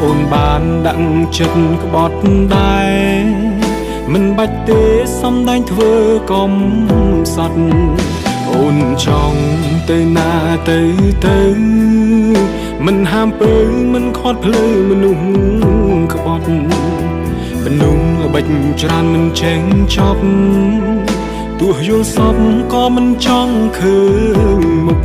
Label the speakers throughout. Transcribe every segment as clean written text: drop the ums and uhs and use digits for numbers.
Speaker 1: អូនបានដាក់ចិត្តក្បត់ដែរមិនបាច់ទេសំដែងធ្វើកំសត់អូនចង់ទៅណាទៅមិនហាមពើមិនខាត់ភ្លើមនុស្សក្បត់មនុស្សល្បិចច្រើនមិនចេញចប់ទោះយល់សពក៏មិនចង់ឃើញមុខ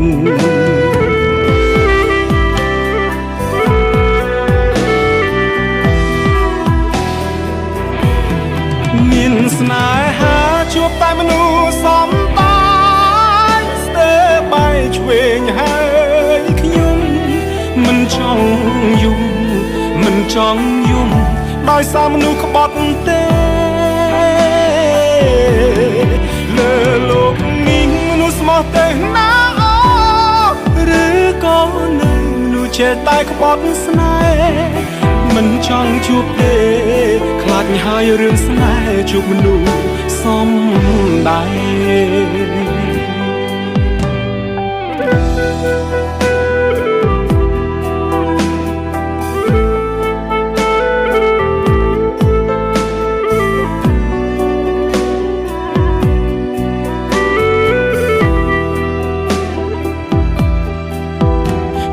Speaker 1: មានស្នេហាជួបតែមនុស្សសំបាយស្ទើរបែកឆ្វេងហើយខ្ញុំមិនចង់យំមិនចង់យំដោយសារមនុស្សក្បត់ទេលើលោកនេះមនុស្សស្មោះទេណាឬក៏នៅមនុស្សចេះតែក្បត់ស្នេហ៍មិនចង់ជួបទេខ្លាចហើយរឿងស្នេហ៍ជួបមនុស្សសំដែរ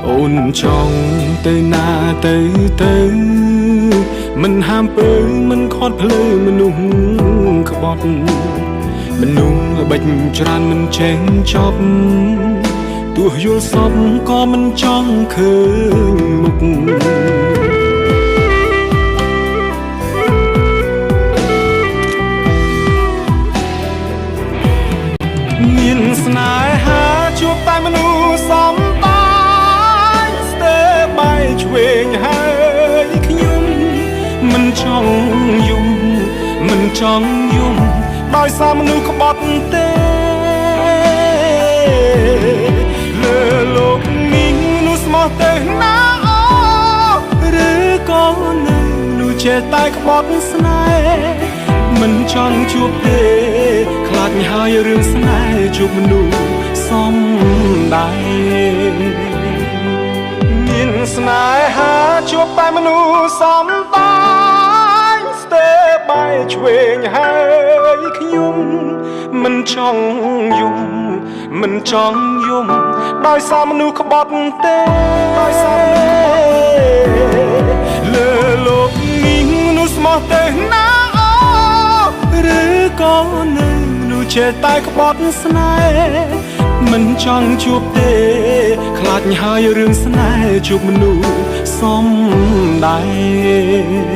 Speaker 1: អូនចង់ទៅណាទៅមិនហាមពើមិនខាត់ភ្លើមនុស្សក្បត់មនុស្សល្បិចច្រើនមិនចេញចប់ទោះយល់សពក៏មិនចង់ឃើញមុខមានស្នេហាជួបតែមនុស្សសំឆ្វេងហើយខ្ញុំមិនចង់យំមិនចង់យំដោយសារមនុស្សក្បត់ទេលើលោកនេះមនុស្សស្មោះទេណាឬក៏នៅមនុស្សចេះតែក្បត់ស្នេហ៍មិនចង់ជួបទេខ្លាចហើយរឿងស្នេហ៍ជួបមនុស្សសំដែរមានស្នេហាជួបតែមនុស្សសំបាយស្ទើរបែកឆ្វេងហើយខ្ញុំមិនចង់យំមិនចង់យំដោយសារមនុស្សក្បត់ទេដោយសារលើលោកនេះមនុស្សស្មោះទេណាឬក៏នៅមនុស្សចេះតែក្បត់ស្នេហ៍មិនចង់ជួបទេខ្លាចហើយរឿងស្នេហ៍ជួបមនុស្សសំដែរ